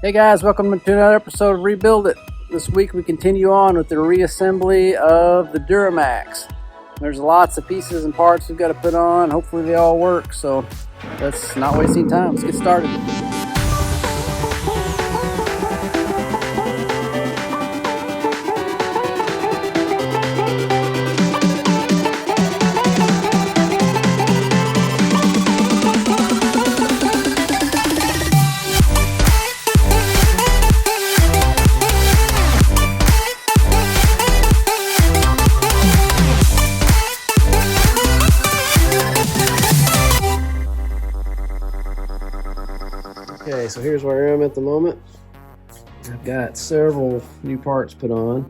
Hey guys, welcome to another episode of Rebuild It. This week we continue on with the reassembly of the Duramax. There's lots of pieces and parts we've got to put on. Hopefully they all work, so let's not waste any time. Let's get started. Okay, so here's where I am at the moment. I've got several new parts put on,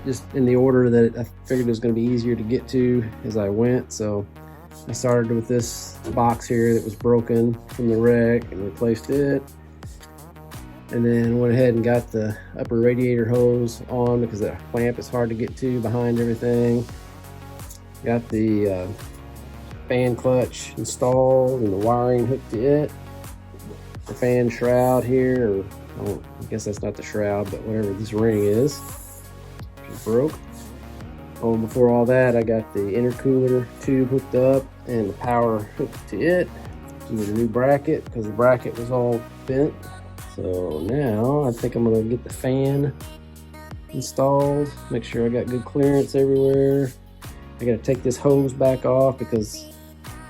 just in the order that I figured it was going to be easier to get to as I went. So I started with this box here that was broken from the wreck and replaced it. And then went ahead and got the upper radiator hose on because that clamp is hard to get to behind everything. Got the fan clutch installed and the wiring hooked to it. The fan shroud here, or I guess that's not the shroud, but whatever this ring is, which broke. Oh, before all that, I got the intercooler tube hooked up and the power hooked to it. Need a new bracket because the bracket was all bent. So now I think I'm gonna get the fan installed, make sure I got good clearance everywhere. I gotta take this hose back off because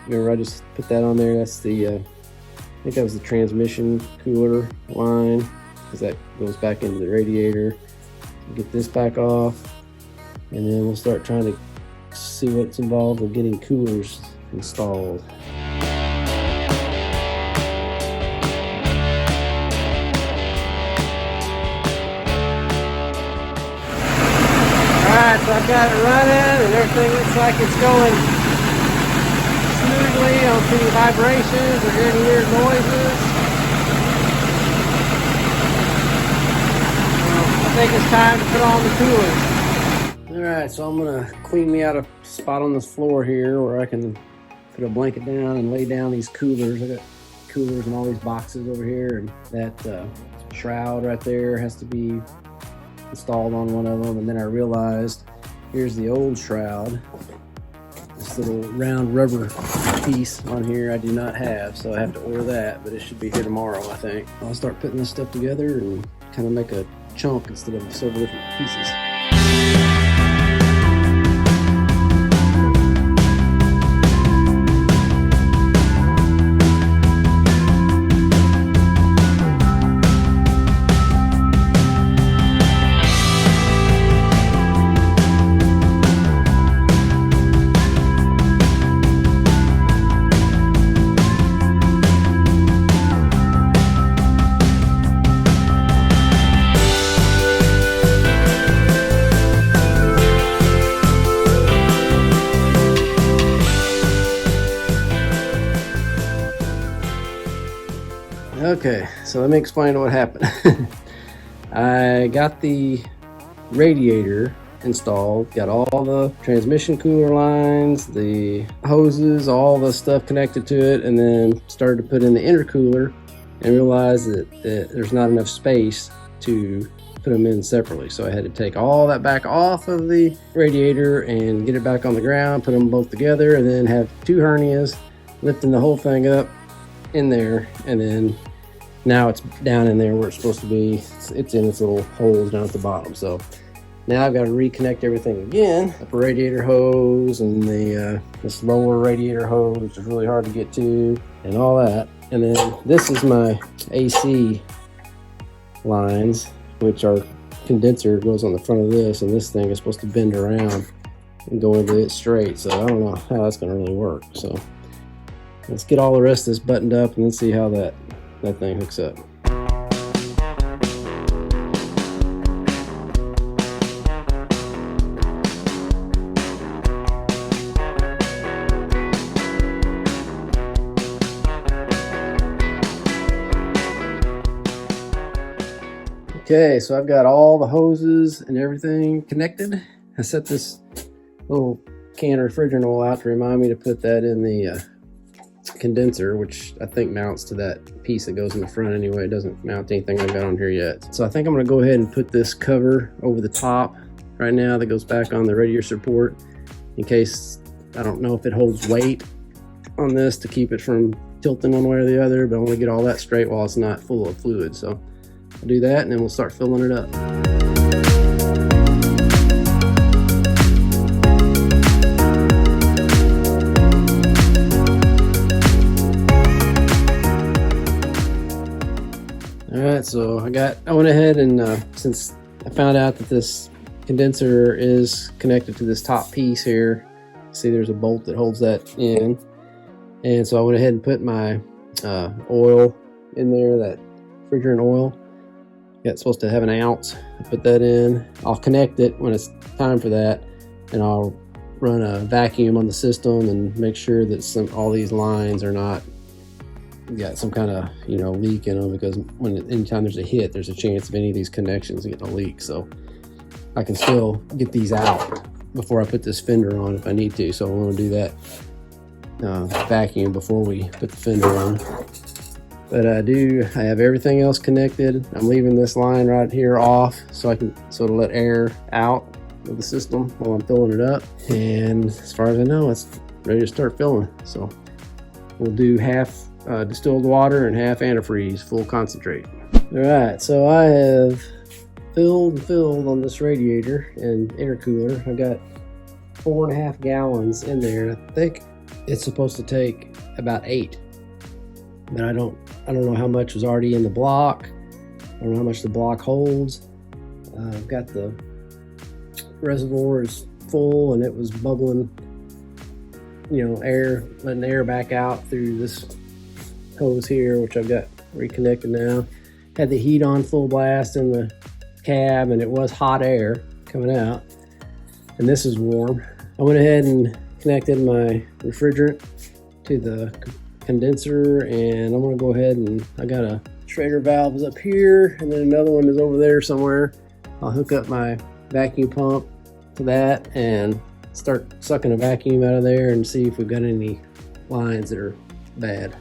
remember I just put that on there. That's the I think that was the transmission cooler line because that goes back into the radiator. Get this back off, and then we'll start trying to see what's involved with getting coolers installed. Alright, so I've got it running and everything looks like it's going smoothly. I don't see any vibrations or hear any weird noises. I think it's time to put on the coolers. Alright, so I'm going to clean me out a spot on this floor here where I can put a blanket down and lay down these coolers. I got coolers in all these boxes over here, and that shroud right there has to be installed on one of them. And then I realized here's the old shroud. This little round rubber piece on here I do not have, so I have to order that, but it should be here tomorrow, I think. I'll start putting this stuff together and kind of make a chunk instead of several different pieces. Okay, so let me explain what happened. I got the radiator installed, got all the transmission cooler lines, the hoses, all the stuff connected to it, and then started to put in the intercooler and realized that there's not enough space to put them in separately. So I had to take all that back off of the radiator and get it back on the ground, put them both together, and then have two hernias lifting the whole thing up in there, and then now it's down in there where it's supposed to be. It's in its little holes down at the bottom. So now I've got to reconnect everything again. Upper radiator hose and the this lower radiator hose, which is really hard to get to, and all that. And then this is my AC lines, which our condenser goes on the front of this, and this thing is supposed to bend around and go into it straight. So I don't know how that's going to really work. So let's get all the rest of this buttoned up and then see how that thing hooks up. Okay, so I've got all the hoses and everything connected. I set this little can of refrigerant oil out to remind me to put that in the condenser, which I think mounts to that piece that goes in the front anyway. It doesn't mount to anything I've got on here yet. So I think I'm gonna go ahead and put this cover over the top right now that goes back on the radiator support, in case, I don't know if it holds weight on this to keep it from tilting one way or the other, but I want to get all that straight while it's not full of fluid. So I'll do that and then we'll start filling it up. Alright, so I went ahead and since I found out that this condenser is connected to this top piece here, see there's a bolt that holds that in, and so I went ahead and put my oil in there, that refrigerant oil. It's supposed to have an ounce. I put that in. I'll connect it when it's time for that, and I'll run a vacuum on the system and make sure that all these lines are not got some kind of leak in them, because anytime there's a hit, there's a chance of any of these connections getting a leak. So I can still get these out before I put this fender on if I need to. So I want to do that vacuum before we put the fender on. But I have everything else connected. I'm leaving this line right here off so I can to let air out of the system while I'm filling it up. And as far as I know, it's ready to start filling. So we'll do half distilled water and half antifreeze, full concentrate. All right, so I have filled on this radiator and intercooler. I got 4.5 gallons in there. I think it's supposed to take about 8, but I don't know how much was already in the block. I don't know how much the block holds. I've got the reservoir is full and it was bubbling, air, letting air back out through this hose here, which I've got reconnected now. Had the heat on full blast in the cab, and it was hot air coming out, and this is warm. I went ahead and connected my refrigerant to the condenser, and I'm going to go ahead and I got a Schrager valve is up here, and then another one is over there somewhere. I'll hook up my vacuum pump to that and start sucking a vacuum out of there and see if we've got any lines that are bad.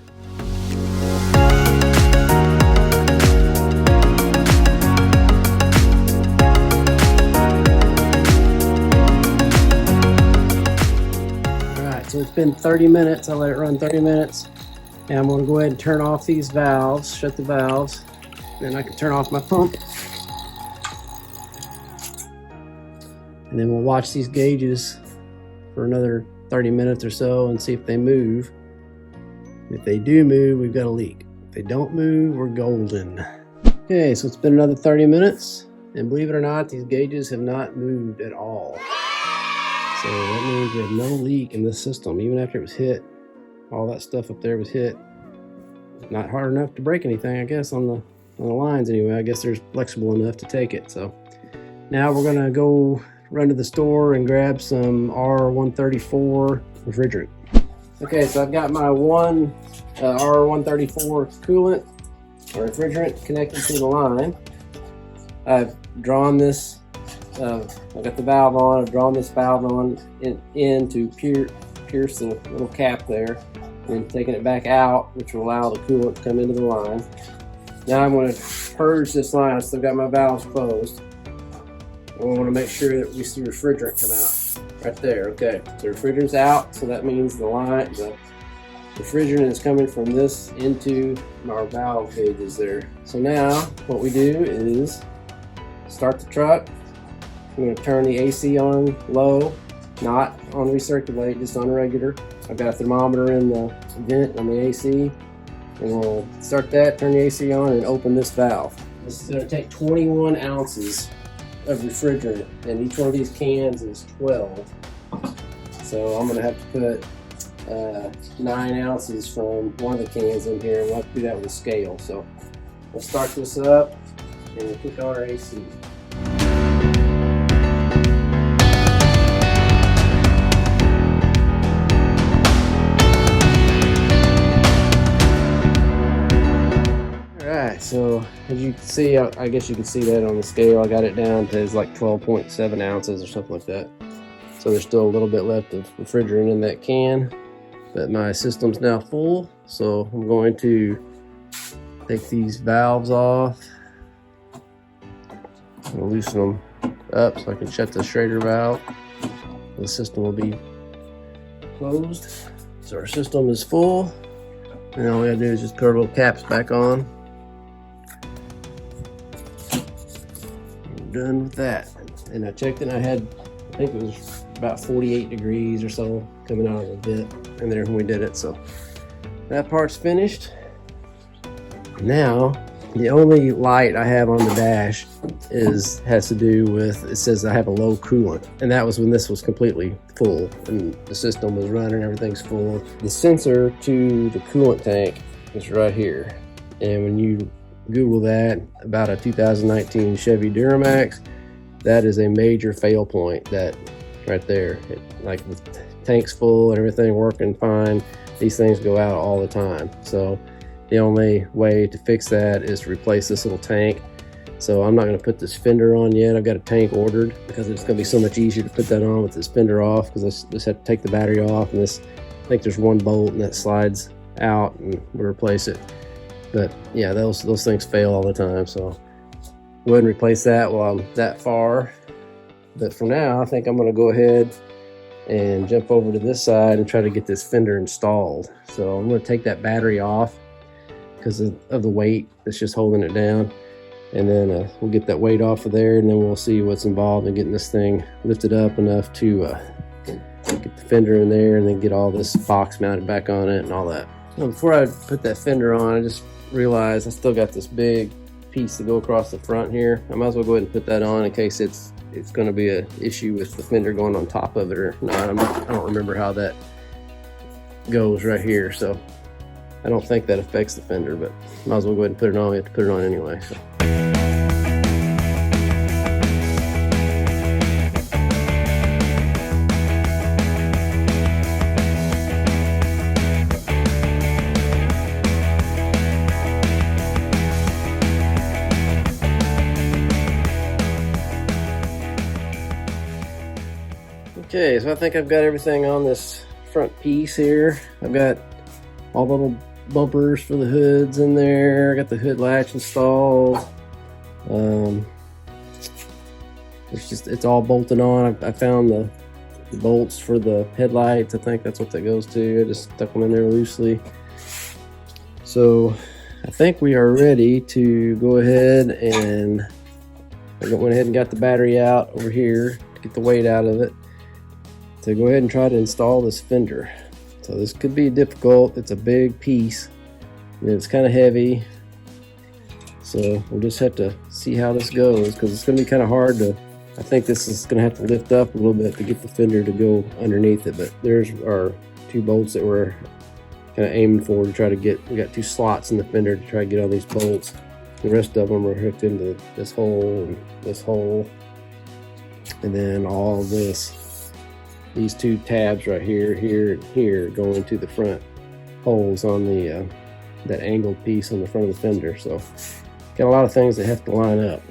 So it's been 30 minutes. I let it run 30 minutes, and I'm going to go ahead and turn off these valves, shut the valves, and I can turn off my pump. And then we'll watch these gauges for another 30 minutes or so and see if they move. If they do move, we've got a leak. If they don't move, we're golden. Okay, so it's been another 30 minutes, and believe it or not, these gauges have not moved at all. So that means we have no leak in this system. Even after it was hit, all that stuff up there was hit. Not hard enough to break anything, I guess, on the lines anyway. I guess they're flexible enough to take it. So now we're gonna go run to the store and grab some R134 refrigerant. Okay, so I've got my R134 coolant or refrigerant connected to the line. I've drawn this. I've got the valve on. I've drawn this valve on in to pierce the little cap there, and taking it back out, which will allow the coolant to come into the line. Now I'm going to purge this line. I've still got my valves closed. I want to make sure that we see refrigerant come out right there. Okay, so refrigerant's out, so that means the refrigerant is coming from this into our valve gauges there. So now what we do is start the truck. I'm going to turn the AC on low, not on recirculate, just on regular. I've got a thermometer in the vent on the AC, and we'll start that, turn the AC on, and open this valve. This is going to take 21 ounces of refrigerant, and each one of these cans is 12. So I'm going to have to put 9 ounces from one of the cans in here, and we'll have to do that with a scale. So we'll start this up, and we'll kick on our AC. Alright, so as you can see, I guess you can see that on the scale. I got it down to like 12.7 ounces or something like that. So there's still a little bit left of refrigerant in that can. But my system's now full, so I'm going to take these valves off. I'm gonna loosen them up so I can shut the Schrader valve. The system will be closed. So our system is full. And all we gotta do is just put our little caps back on. I'm done with that. And I checked and I think it was about 48 degrees or so coming out of the bit in there when we did it. So that part's finished. Now, the only light I have on the dash has to do with, it says I have a low coolant. And that was when this was completely full and the system was running, everything's full. The sensor to the coolant tank is right here. And when you Google that about a 2019 Chevy Duramax, that is a major fail point, that right there. Like with tanks full and everything working fine, these things go out all the time. So the only way to fix that is to replace this little tank. So I'm not going to put this fender on yet. I've got a tank ordered because it's going to be so much easier to put that on with this fender off, because I just have to take the battery off, and this, I think there's one bolt and that slides out and we'll replace it. But yeah, those things fail all the time, so go ahead and replace that while I'm that far. But for now, I think I'm going to go ahead and jump over to this side and try to get this fender installed. So I'm going to take that battery off because of the weight that's just holding it down, and then we'll get that weight off of there, and then we'll see what's involved in getting this thing lifted up enough to get the fender in there, and then get all this box mounted back on it and all that. Now, before I put that fender on, I just realized I still got this big piece to go across the front here. I might as well go ahead and put that on in case it's going to be an issue with the fender going on top of it or not. I don't remember how that goes right here, so I don't think that affects the fender, but might as well go ahead and put it on. We have to put it on anyway. So. Okay, so I think I've got everything on this front piece here. I've got all the little bumpers for the hoods in there. I got the hood latch installed. It's all bolted on. I found the bolts for the headlights. I think that's what that goes to. I just stuck them in there loosely. So I think we are ready to go ahead, and I went ahead and got the battery out over here to get the weight out of it, to go ahead and try to install this fender. So this could be difficult. It's a big piece and it's kind of heavy, so we'll just have to see how this goes, because it's going to be kind of hard to, I think this is going to have to lift up a little bit to get the fender to go underneath it. But there's our two bolts that we're kind of aiming for to try to get. We got two slots in the fender to try to get all these bolts. The rest of them are hooked into this hole and this hole, and then all of this. These two tabs right here, here, and here go into the front holes on the that angled piece on the front of the fender. So got a lot of things that have to line up.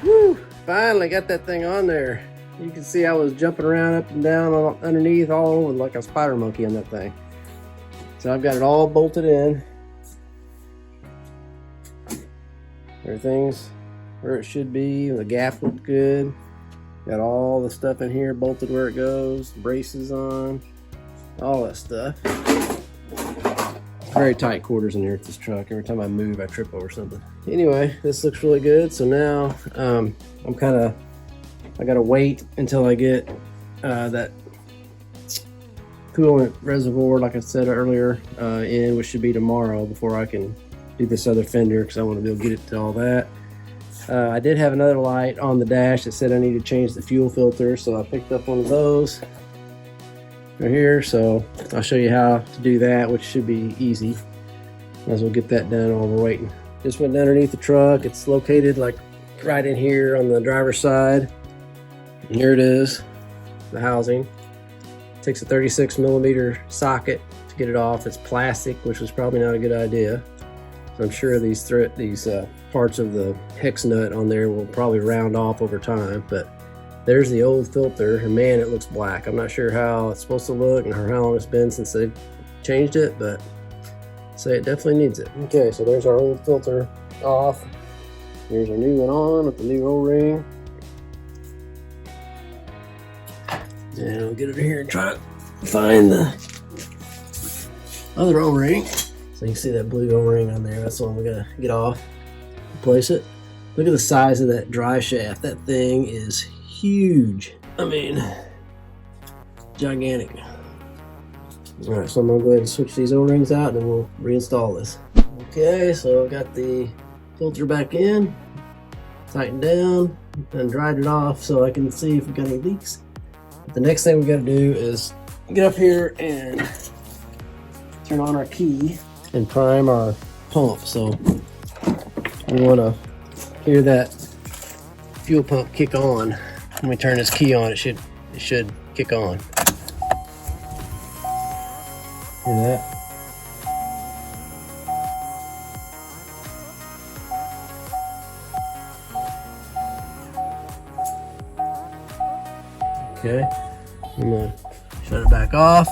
Woo! Finally got that thing on there. You can see I was jumping around up and down underneath all over like a spider monkey on that thing. So I've got it all bolted in. Everything's where it should be. The gap looked good. Got all the stuff in here bolted where it goes. Braces on. All that stuff. Very tight quarters in here with this truck. Every time I move, I trip over something. Anyway, this looks really good. So now I gotta wait until I get that coolant reservoir, like I said earlier, in, which should be tomorrow, before I can do this other fender, because I want to be able to get it to all that. I did have another light on the dash that said I need to change the fuel filter, so I picked up one of those right here. So I'll show you how to do that, which should be easy. Might as well get that done while we're waiting. Just went underneath the truck. It's located like right in here on the driver's side. And here it is, the housing. It takes a 36mm socket to get it off. It's plastic, which was probably not a good idea. So I'm sure these parts of the hex nut on there will probably round off over time, but there's the old filter, and man, it looks black. I'm not sure how it's supposed to look and how long it's been since they've changed it, but say it definitely needs it. Okay, so there's our old filter off. Here's our new one on with the new O-ring. And I'll get over here and try to find the other O-ring. So you can see that blue O-ring on there. That's the one we gotta get off, replace it. Look at the size of that dry shaft. That thing is huge. I mean, gigantic. All right, so I'm gonna go ahead and switch these O-rings out and then we'll reinstall this. Okay, so I've got the filter back in, tightened down, and dried it off so I can see if we've got any leaks. But the next thing we gotta do is get up here and turn on our key and prime our pump. So we wanna hear that fuel pump kick on. When we turn this key on, it should kick on. Hear that? Okay, I'm gonna shut it back off.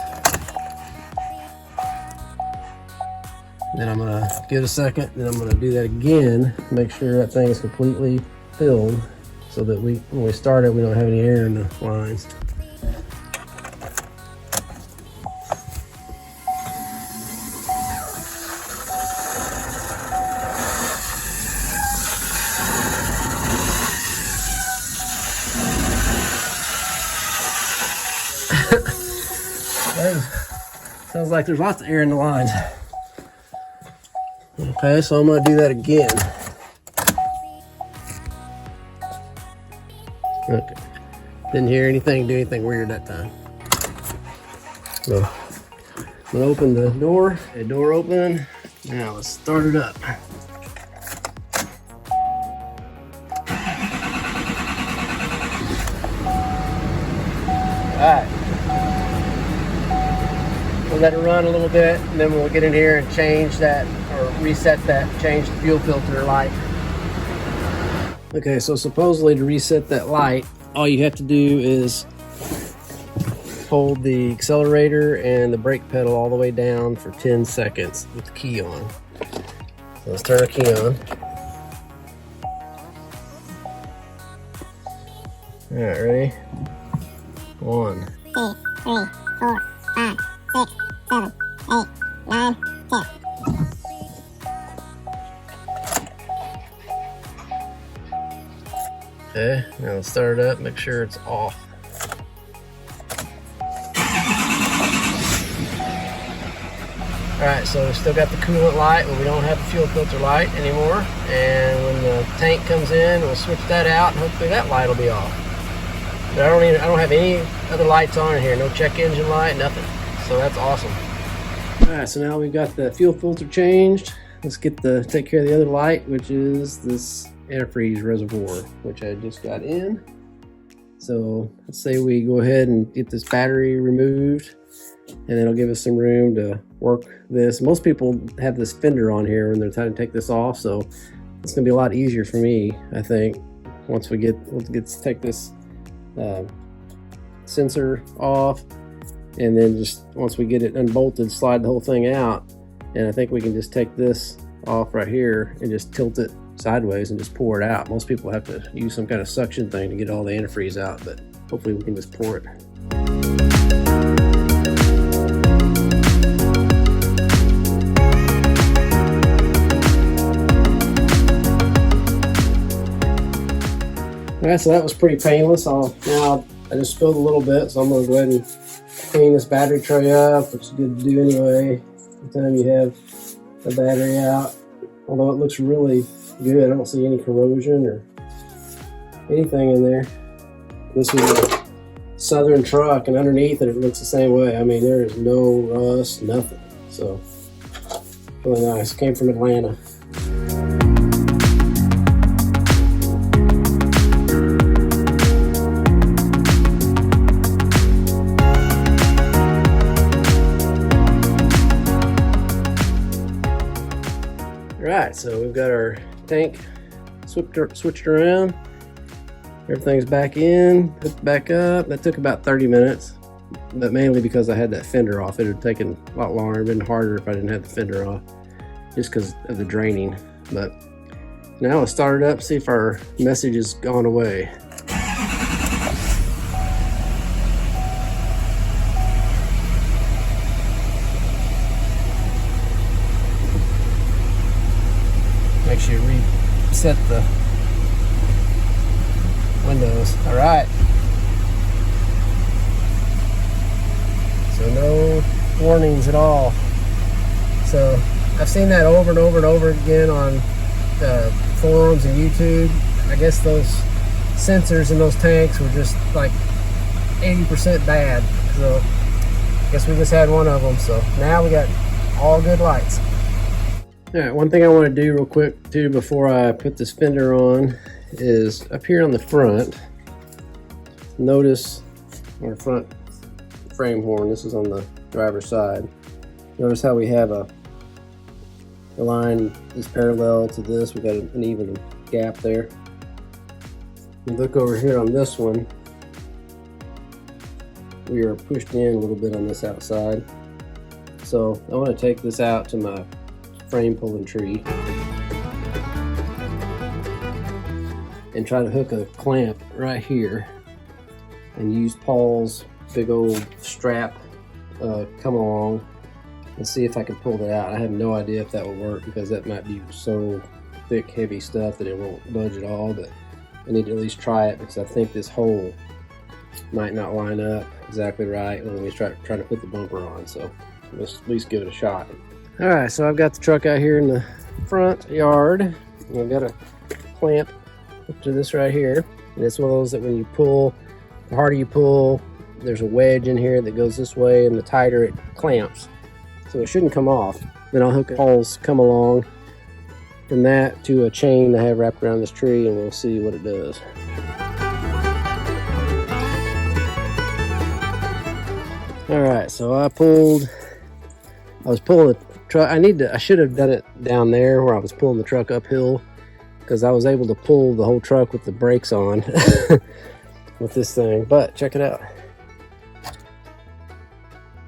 Then I'm gonna give it a second, then I'm gonna do that again, make sure that thing is completely filled so that when we start it, we don't have any air in the lines. Sounds like there's lots of air in the lines. Okay, so I'm gonna do that again. Okay, didn't hear anything, do anything weird that time. So I'm gonna open the door. The door open. Now let's start it up. All right. We'll let it run a little bit, and then we'll get in here and change that, or reset that, change the fuel filter light. Okay, so supposedly to reset that light, all you have to do is hold the accelerator and the brake pedal all the way down for 10 seconds with the key on. So let's turn our key on. All right, ready? 1, 2, 3, 4, 5, 6, 7, 8, 9, 10. Okay, now let's start it up, make sure it's off. Alright, so we still got the coolant light, but we don't have the fuel filter light anymore. And when the tank comes in, we'll switch that out, and hopefully that light will be off. But I don't have any other lights on in here, no check engine light, nothing. So that's awesome. Alright, so now we've got the fuel filter changed. Let's take care of the other light, which is this antifreeze reservoir, which I just got in. So let's say we go ahead and get this battery removed, and then it'll give us some room to work this. Most people have this fender on here when they're trying to take this off, so it's gonna be a lot easier for me, I think, once we take this sensor off, and then just once we get it unbolted, slide the whole thing out, and I think we can just take this off right here and just tilt it sideways and just pour it out. Most people have to use some kind of suction thing to get all the antifreeze out, but hopefully we can just pour it. Alright, so that was pretty painless. Now I just spilled a little bit, so I'm going to go ahead and clean this battery tray up, which is good to do anyway. Anytime you have the battery out, although it looks really good, I don't see any corrosion or anything in there. This is a Southern truck, and underneath it looks the same way. I mean, there is no rust, nothing. So really nice. Came from Atlanta. Alright, so we've got our tank switched around. Everything's back in, hooked back up. That took about 30 minutes, but mainly because I had that fender off. It would have taken a lot longer and been harder if I didn't have the fender off, just because of the draining. But now let's start it up, see if our message has gone away. Make sure you reset the windows. All right. So no warnings at all. So I've seen that over and over and over again on forums and YouTube. I guess those sensors in those tanks were just like 80% bad. So I guess we just had one of them. So now we got all good lights. All right, one thing I want to do real quick too before I put this fender on is up here on the front, notice our front frame horn. This is on the driver's side. Notice how we have a line is parallel to this. We got an even gap there. You look over here on this one, we are pushed in a little bit on this outside. So I want to take this out to my frame pulling tree and try to hook a clamp right here and use Paul's big old strap come along and see if I can pull that out. I have no idea if that will work because that might be so thick, heavy stuff that it won't budge at all, but I need to at least try it because I think this hole might not line up exactly right when we try to put the bumper on. So let's at least give it a shot. All right, so I've got the truck out here in the front yard. And I've got a clamp up to this right here. And it's one of those that when you pull, the harder you pull, there's a wedge in here that goes this way, and the tighter it clamps. So it shouldn't come off. Then I'll hook Paul's come along from that to a chain I have wrapped around this tree, and we'll see what it does. All right, so I was pulling the truck. I should have done it down there where I was pulling the truck uphill, because I was able to pull the whole truck with the brakes on with this thing. But check it out.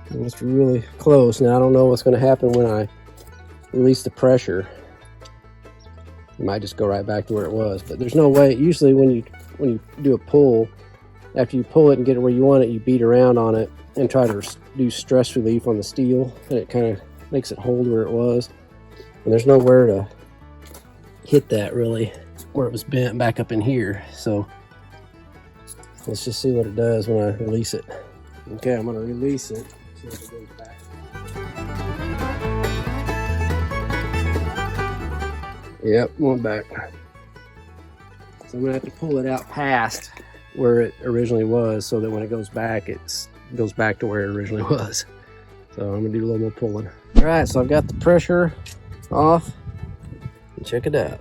It's really close. Now I don't know what's going to happen when I release the pressure. It might just go right back to where it was, but there's no way. Usually when you do a pull, after you pull it and get it where you want it, you beat around on it and try to do stress relief on the steel, and it kind of makes it hold where it was. And there's nowhere to hit that really where it was bent back up in here. So let's just see what it does when I release it. Okay, I'm going to release it. See if it goes back. Yep, went back. So I'm going to have to pull it out past where it originally was so that when it goes back, it goes back to where it originally was. So I'm going to do a little more pulling. All right, so I've got the pressure off. And check it out.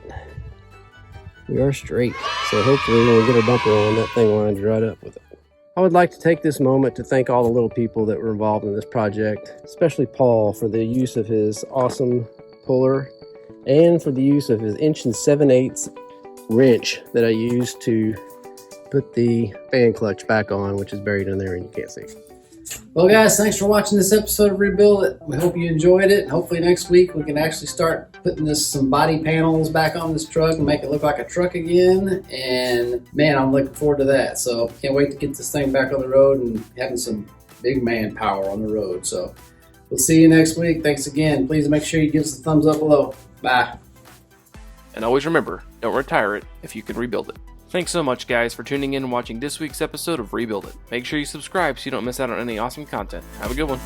We are straight. So hopefully when we get our bumper on, that thing lines right up with it. I would like to take this moment to thank all the little people that were involved in this project, especially Paul for the use of his awesome puller and for the use of his 1 7/8" wrench that I used to put the fan clutch back on, which is buried in there and you can't see. Well guys, thanks for watching this episode of Rebuild It. We hope you enjoyed it. Hopefully next week we can actually start putting some body panels back on this truck and make it look like a truck again. And man, I'm looking forward to that. So can't wait to get this thing back on the road and having some big manpower on the road. So we'll see you next week. Thanks again. Please make sure you give us a thumbs up below. Bye. And always remember, don't retire it if you can rebuild it. Thanks so much guys for tuning in and watching this week's episode of Rebuild It. Make sure you subscribe so you don't miss out on any awesome content. Have a good one.